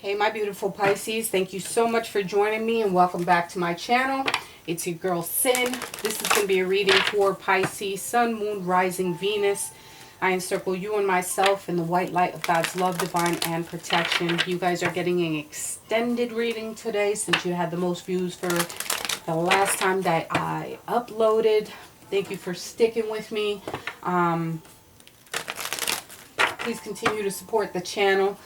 Hey my beautiful Pisces, thank you so much for joining me and welcome back to my channel. It's your girl Sin. This is going to be a reading for Pisces, Sun, Moon, Rising, Venus. I encircle you and myself in the white light of God's love, divine, and protection. You guys are getting an extended reading today since you had the most views for the last time that I uploaded. Thank you for sticking with me. Please continue to support the channel.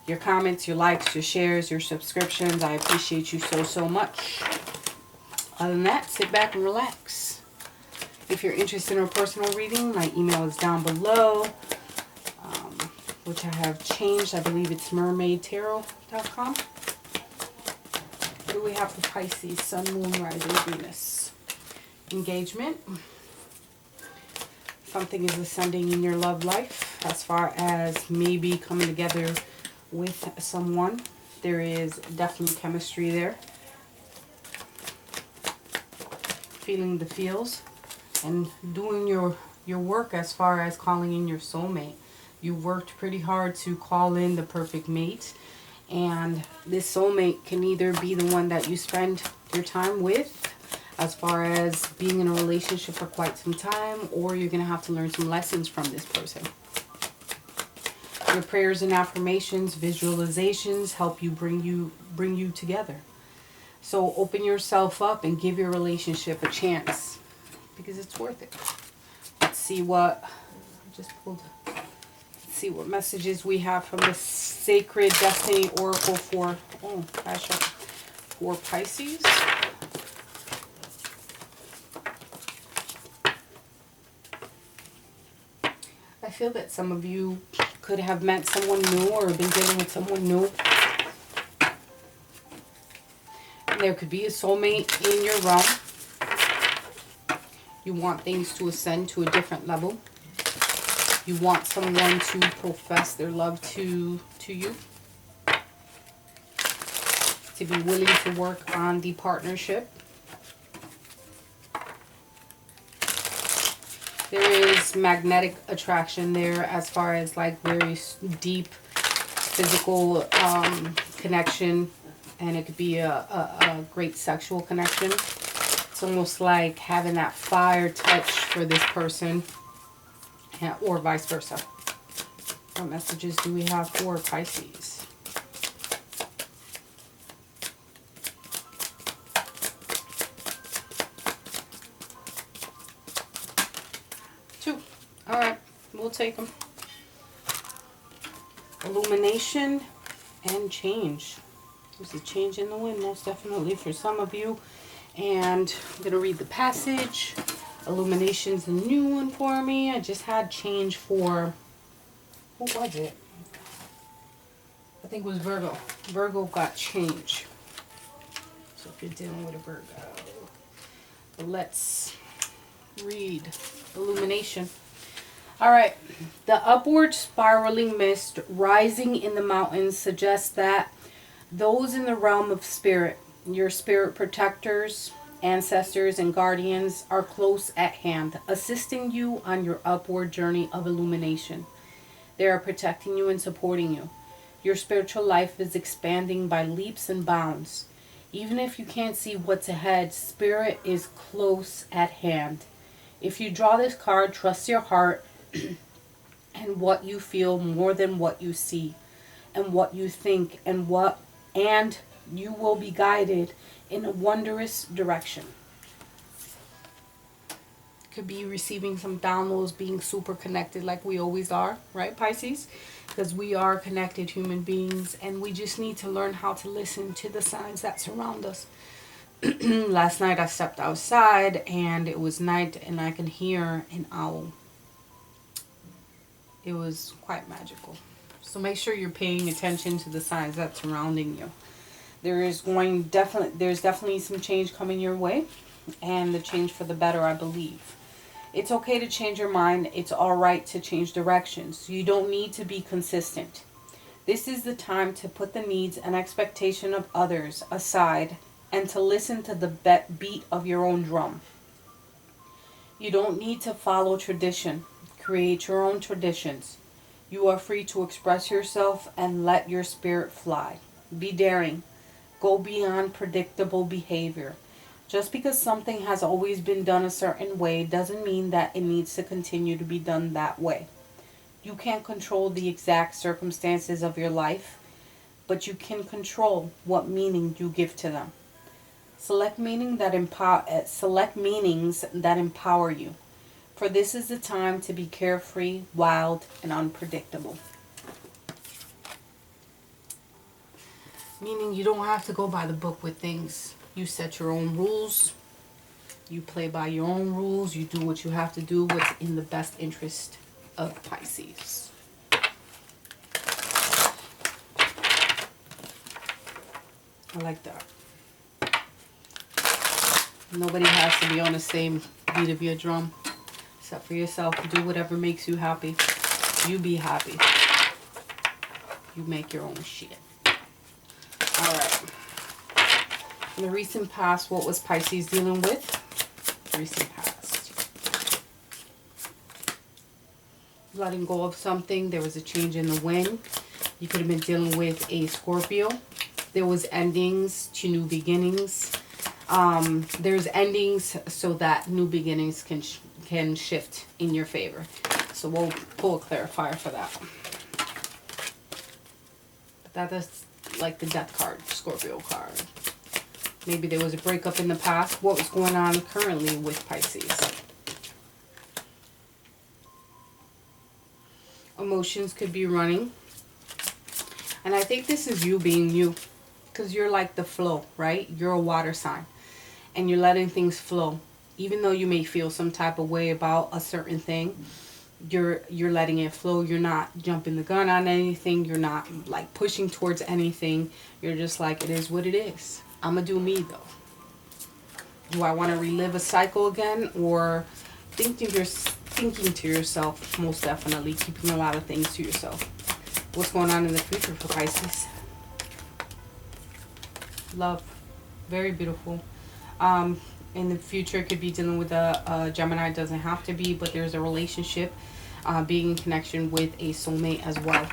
Your comments, your likes, your shares, your subscriptions. I appreciate you so much. Other than that, sit back and relax. If you're interested in a personal reading, my email is down below, which I have changed. I believe it's mermaidtarot.com. What do we have for Pisces, Sun, Moon, Rising, Venus? Engagement. Something is ascending in your love life as far as maybe coming together with someone. There is definitely chemistry there. Feeling the feels and doing your work as far as calling in your soulmate. You worked pretty hard to call in the perfect mate, and this soulmate can either be the one that you spend your time with as far as being in a relationship for quite some time, or you're going to have to learn some lessons from this person. Your prayers and affirmations, visualizations help you bring you together. So open yourself up and give your relationship a chance because it's worth it. Let's see what I just pulled. Let's see what messages we have from the Sacred Destiny Oracle for Pisces. I feel that some of you could have met someone new or been dealing with someone new. And there could be a soulmate in your realm. You want things to ascend to a different level. You want someone to profess their love to you. To be willing to work on the partnership. There is magnetic attraction there as far as like very deep physical connection, and it could be a great sexual connection. It's almost like having that fire touch for this person, or vice versa. What messages do we have for Pisces? Alright, we'll take them. Illumination and change. There's a change in the wind, most definitely for some of you. And I'm going to read the passage. Illumination's a new one for me. I just had change for... Who was it? I think it was Virgo. Virgo got change. So if you're dealing with a Virgo. But let's read Illumination. Alright, the upward spiraling mist rising in the mountains suggests that those in the realm of spirit, your spirit protectors, ancestors, and guardians are close at hand, assisting you on your upward journey of illumination. They are protecting you and supporting you. Your spiritual life is expanding by leaps and bounds. Even if you can't see what's ahead, spirit is close at hand. If you draw this card, trust your heart and what you feel more than what you see and what you think, and you will be guided in a wondrous direction. Could be receiving some downloads, being super connected like we always are, right, Pisces? Because we are connected human beings, and we just need to learn how to listen to the signs that surround us. Last night I stepped outside and it was night and I could hear an owl. It was quite magical. So make sure you're paying attention to the signs that's surrounding you. There's definitely some change coming your way, and the change for the better, I believe. It's okay to change your mind. It's all right to change directions. You don't need to be consistent. This is the time to put the needs and expectation of others aside and to listen to the beat of your own drum. You don't need to follow tradition. Create your own traditions. You are free to express yourself and let your spirit fly. Be daring. Go beyond predictable behavior. Just because something has always been done a certain way doesn't mean that it needs to continue to be done that way. You can't control the exact circumstances of your life, but you can control what meaning you give to them. Select meanings that empower you. For this is the time to be carefree, wild, and unpredictable. Meaning you don't have to go by the book with things. You set your own rules. You play by your own rules. You do what you have to do, what's in the best interest of Pisces. I like that. Nobody has to be on the same beat of your drum, except for yourself. Do whatever makes you happy. You be happy. You make your own shit. Alright. In the recent past, what was Pisces dealing with? Recent past. Letting go of something. There was a change in the wind. You could have been dealing with a Scorpio. There was endings to new beginnings. There's endings so that new beginnings can shift in your favor. So we'll pull a clarifier for that. That is like the death card, Scorpio card. Maybe there was a breakup in the past. What was going on currently with Pisces? Emotions could be running. And I think this is you being you. Because you're like the flow, right? You're a water sign. And you're letting things flow. Even though you may feel some type of way about a certain thing, you're letting it flow. You're not jumping the gun on anything. You're not like pushing towards anything. You're just like, it is what it is. I'm going to do me though. Do I want to relive a cycle again? Or thinking to yourself, most definitely. Keeping a lot of things to yourself. What's going on in the future for Pisces? Love. Very beautiful. In the future, it could be dealing with a Gemini. It doesn't have to be, but there's a relationship, being in connection with a soulmate as well.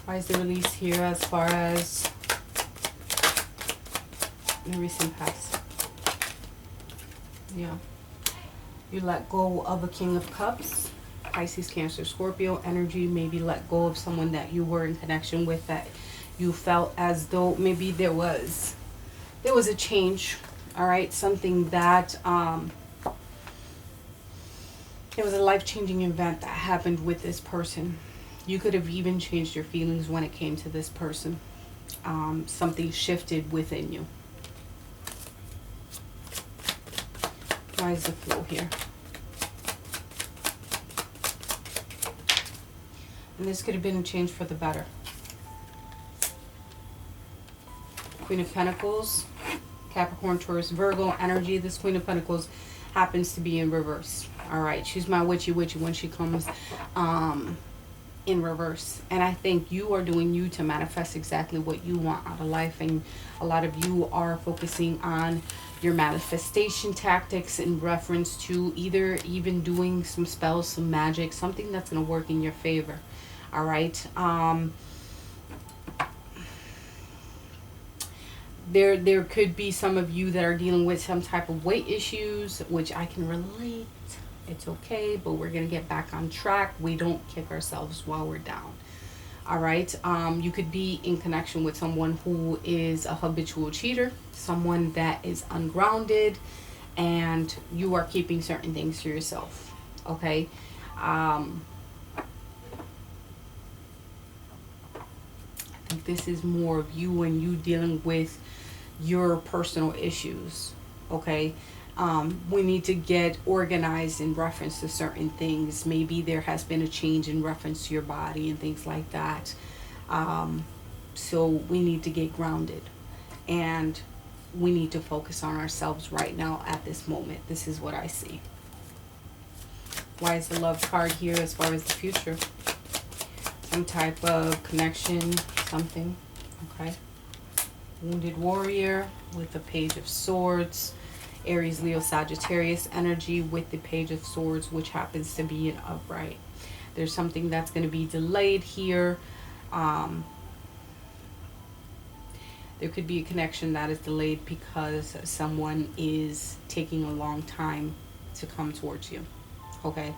Why is the release here as far as the recent past? Yeah. You let go of a King of Cups. Pisces, Cancer, Scorpio energy. Maybe let go of someone that you were in connection with, that you felt as though maybe there was a change. All right. Something that, there was a life-changing event that happened with this person. You could have even changed your feelings when it came to this person. Something shifted within you. Why is the flow here? And this could have been a change for the better. Queen of Pentacles, Capricorn, Taurus, Virgo energy. This Queen of Pentacles happens to be in reverse. All right, she's my witchy when she comes in reverse. And I think you are doing you to manifest exactly what you want out of life. And a lot of you are focusing on your manifestation tactics in reference to either even doing some spells, some magic, something that's going to work in your favor. All right. There could be some of you that are dealing with some type of weight issues, which I can relate. It's okay, but we're going to get back on track. We don't kick ourselves while we're down. All right. You could be in connection with someone who is a habitual cheater, someone that is ungrounded, and you are keeping certain things to yourself. Okay. I think this is more of you and you dealing with your personal issues. Okay. We need to get organized in reference to certain things. Maybe there has been a change in reference to your body and things like that. So we need to get grounded. And we need to focus on ourselves right now at this moment. This is what I see. Why is the love card here as far as the future? some type of connection, something. Okay. Wounded warrior with the Page of Swords. Aries, Leo, Sagittarius energy with the Page of Swords, which happens to be an upright. There's something that's going to be delayed here. There could be a connection that is delayed because someone is taking a long time to come towards you. Okay.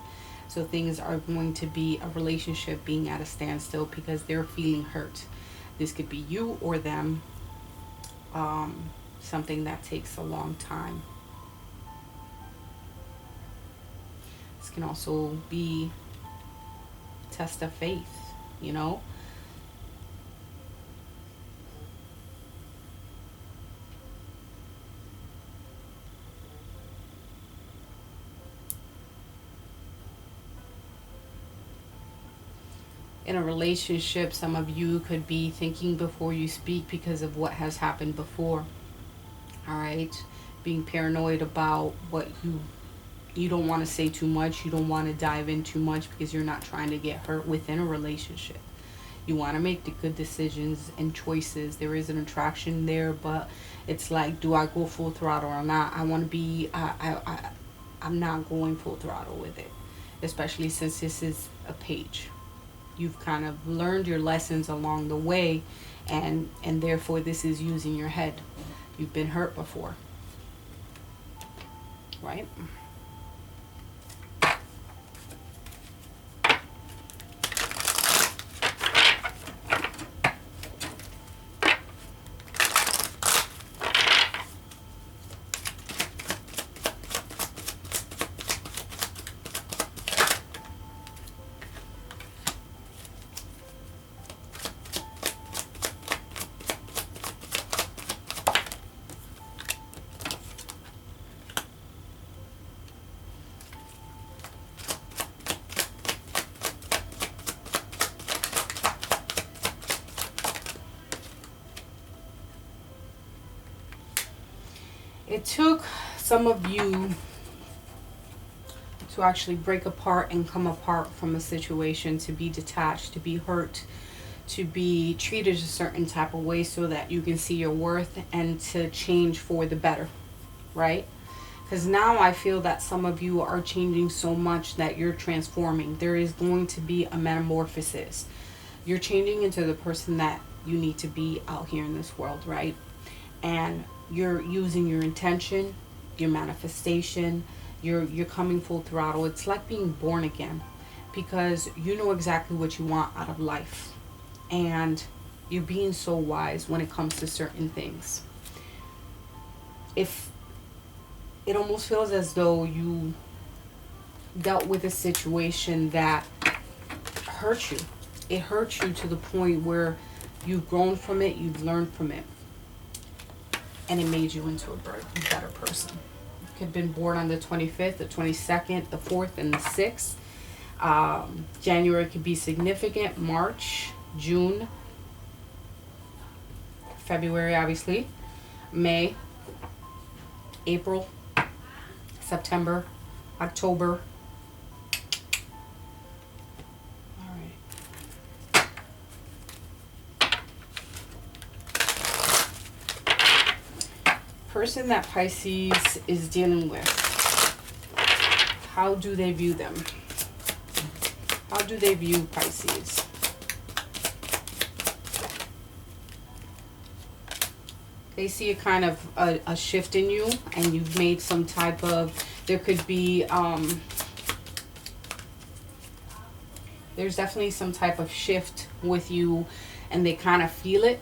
So things are going to be a relationship being at a standstill because they're feeling hurt. This could be you or them. Something that takes a long time. This can also be a test of faith, you know. In a relationship, some of you could be thinking before you speak because of what has happened before. All right, being paranoid about what you don't want to say too much. You don't want to dive in too much because you're not trying to get hurt within a relationship. You want to make the good decisions and choices. There is an attraction there, but it's like, do I go full throttle or not? I want to be. I'm not going full throttle with it, especially since this is a page. You've kind of learned your lessons along the way, and therefore this is using your head. You've been hurt before, right? It took some of you to actually break apart and come apart from a situation, to be detached, to be hurt, to be treated a certain type of way so that you can see your worth and to change for the better, right? Because now I feel that some of you are changing so much that you're transforming. There is going to be a metamorphosis. You're changing into the person that you need to be out here in this world, right? And you're using your intention, your manifestation, you're coming full throttle. It's like being born again, because you know exactly what you want out of life, and you're being so wise when it comes to certain things. If it almost feels as though you dealt with a situation that hurt you, it hurt you to the point where you've grown from it, you've learned from it, and it made you into a better person. You could have been born on the 25th, the 22nd, the 4th, and the 6th. January could be significant. March, June, February, obviously. May, April, September, October. Person that Pisces is dealing with, how do they view them? How do they view Pisces? They see a kind of a shift in you, and you've made some type of, there could be, there's definitely some type of shift with you, and they kind of feel it.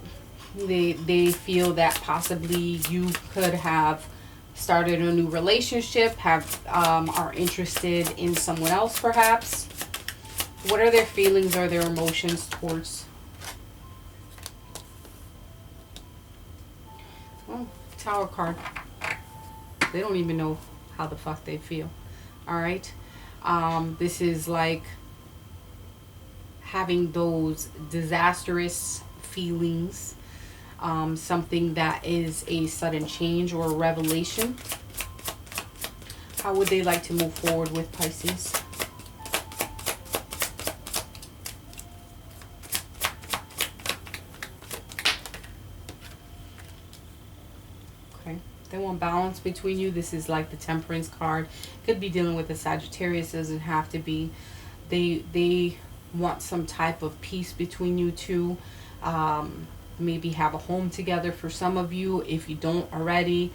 They feel that possibly you could have started a new relationship, are interested in someone else perhaps. What are their feelings or their emotions towards? Oh, Tower card. They don't even know how the fuck they feel. All right. This is like having those disastrous feelings. Something that is a sudden change or a revelation. How would they like to move forward with Pisces? They want balance between you. This is like the Temperance card. Could be dealing with a Sagittarius. Doesn't have to be. They want some type of peace between you two. Maybe have a home together for some of you if you don't already.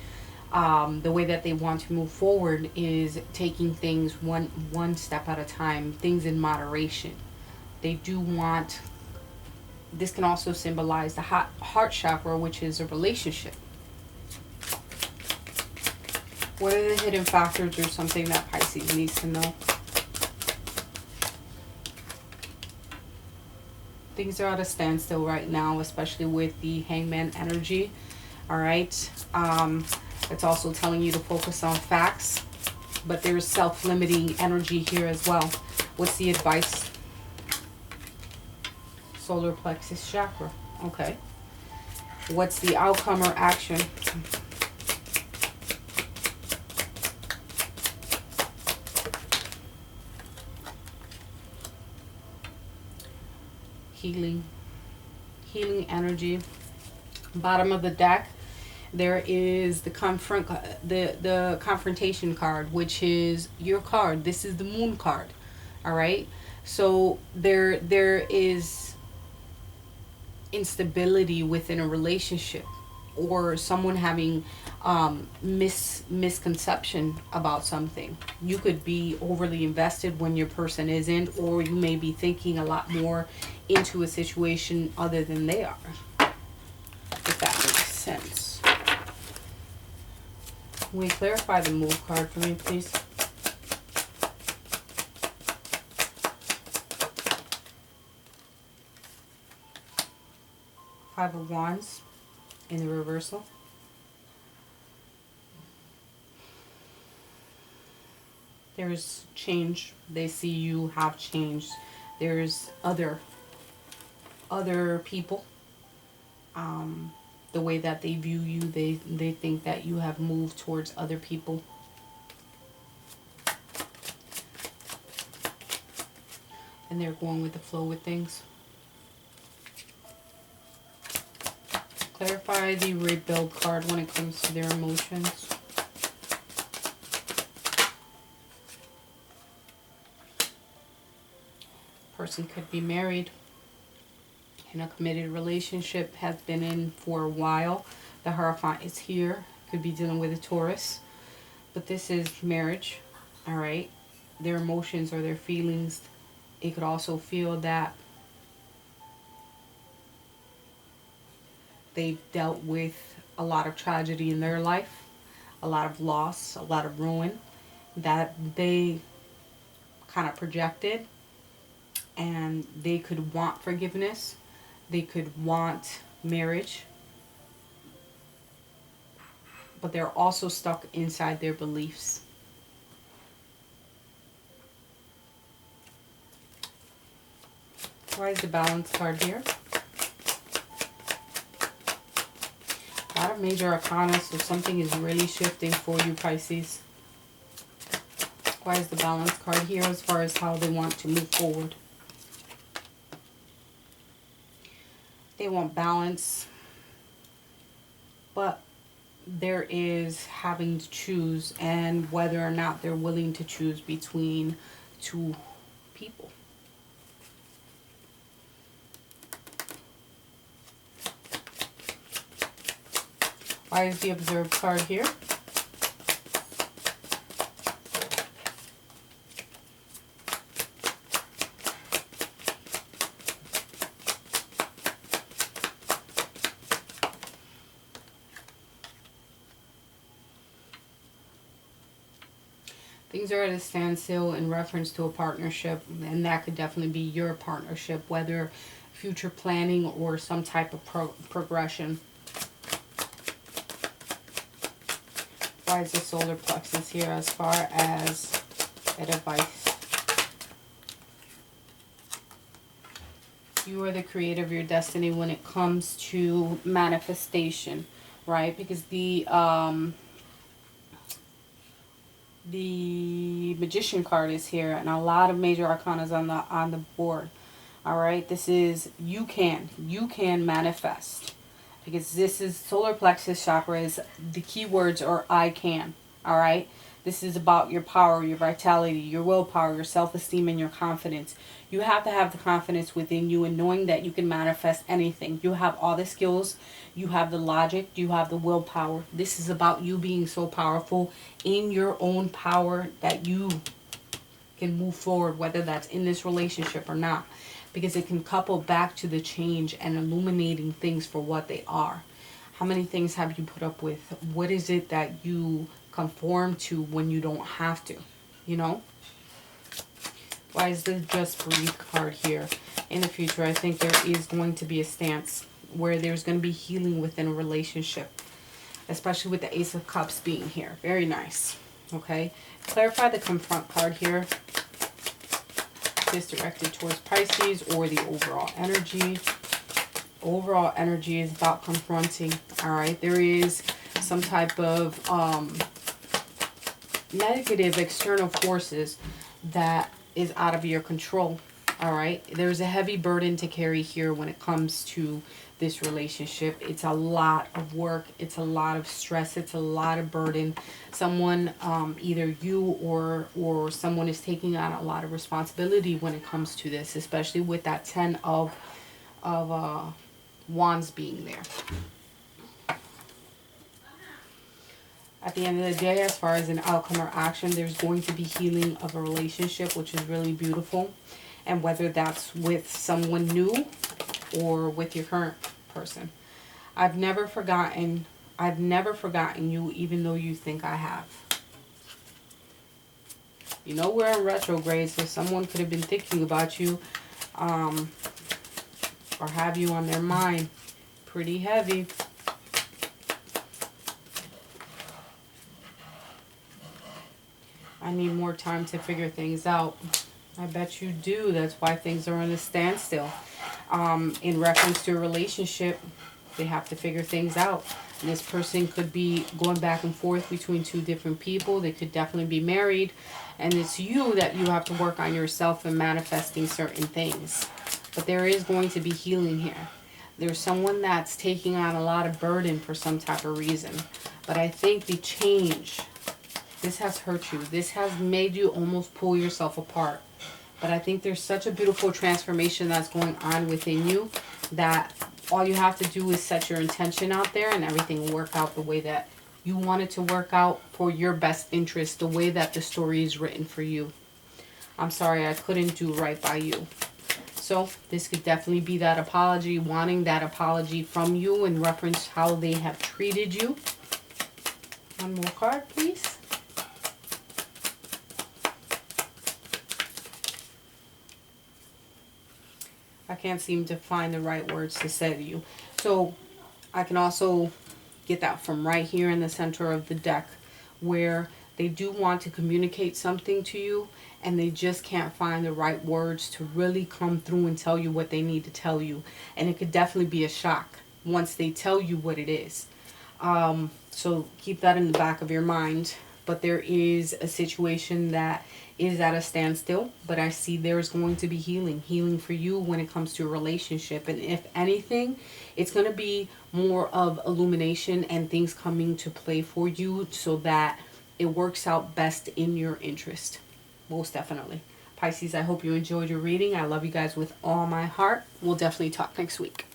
The way that they want to move forward is taking things one step at a time, things in moderation. They do want, this can also symbolize the heart chakra, which is a relationship. What are the hidden factors or something that Pisces needs to know? Things are at a standstill right now, especially with the Hangman energy. All right. It's also telling you to focus on facts, but there's self-limiting energy here as well. What's the advice? Solar plexus chakra. Okay. What's the outcome or action? Healing energy. Bottom of the deck, there is the confrontation card, which is your card. This is the Moon card. All right. So there is instability within a relationship, or someone having misconception about something. You could be overly invested when your person isn't, or you may be thinking a lot more into a situation other than they are, if that makes sense. Will you clarify the Move card for me, please? Five of Wands in the reversal. There's change. They see you have changed. There's other people. The way that they view you, they think that you have moved towards other people. And they're going with the flow with things. Clarify the rebuild card when it comes to their emotions. Person could be married, in a committed relationship, has been in for a while. The Hierophant is here. Could be dealing with a Taurus. But this is marriage. Alright. Their emotions or their feelings. It could also feel that they've dealt with a lot of tragedy in their life. A lot of loss. A lot of ruin. That they kind of projected. And they could want forgiveness. They could want marriage. But they're also stuck inside their beliefs. Why is the Balance card here? A lot of major arcana, so something is really shifting for you, Pisces. Why is the Balance card here as far as how they want to move forward? They want balance, but there is having to choose, and whether or not they're willing to choose between two people. Why is the Observe card here? Things are at a standstill in reference to a partnership, and that could definitely be your partnership, whether future planning or some type of progression. Why is the solar plexus here as far as advice? You are the creator of your destiny when it comes to manifestation, right? Because the Magician card is here, and a lot of major arcanas on the board. All right, this is you can manifest. because this is solar plexus chakra. Is the key words are I can. All right. This is about your power, your vitality, your willpower, your self-esteem, and your confidence. You have to have the confidence within you and knowing that you can manifest anything. You have all the skills. You have the logic. You have the willpower. This is about you being so powerful in your own power that you can move forward, whether that's in this relationship or not. Because it can couple back to the change and illuminating things for what they are. How many things have you put up with? What is it that you conform to when you don't have to? You know? Why is the Just Breathe card here? In the future, I think there is going to be a stance where there's going to be healing within a relationship. Especially with the Ace of Cups being here. Very nice. Okay? Clarify the Confront card here. Is directed towards Pisces or the overall energy. Overall energy is about confronting. All right, there is some type of negative external forces that is out of your control. All right, there's a heavy burden to carry here when it comes to this relationship. It's a lot of work. It's a lot of stress. It's a lot of burden. Someone, either you or someone is taking on a lot of responsibility when it comes to this, especially with that 10 of Wands being there. At the end of the day, as far as an outcome or action, there's going to be healing of a relationship, which is really beautiful. And whether that's with someone new or with your current person. I've never forgotten you, even though you think I have. You know, we're in retrograde, so someone could have been thinking about you, or have you on their mind. Pretty heavy. I need more time to figure things out. I bet you do. That's why things are in a standstill. In reference to a relationship, they have to figure things out. And this person could be going back and forth between two different people. They could definitely be married. And it's you that you have to work on yourself and manifesting certain things. But there is going to be healing here. There's someone that's taking on a lot of burden for some type of reason. But I think the change, this has hurt you. This has made you almost pull yourself apart. But I think there's such a beautiful transformation that's going on within you that all you have to do is set your intention out there and everything will work out the way that you want it to work out for your best interest, the way that the story is written for you. I'm sorry I couldn't do right by you. So this could definitely be that apology, wanting that apology from you in reference to how they have treated you. One more card, please. I can't seem to find the right words to say to you. So I can also get that from right here in the center of the deck, where they do want to communicate something to you and they just can't find the right words to really come through and tell you what they need to tell you. And it could definitely be a shock once they tell you what it is. So keep that in the back of your mind. But there is a situation that is at a standstill, but I see there's going to be healing for you when it comes to a relationship. And if anything, it's going to be more of illumination and things coming to play for you so that it works out best in your interest. Most definitely. Pisces, I hope you enjoyed your reading. I love you guys with all my heart. We'll definitely talk next week.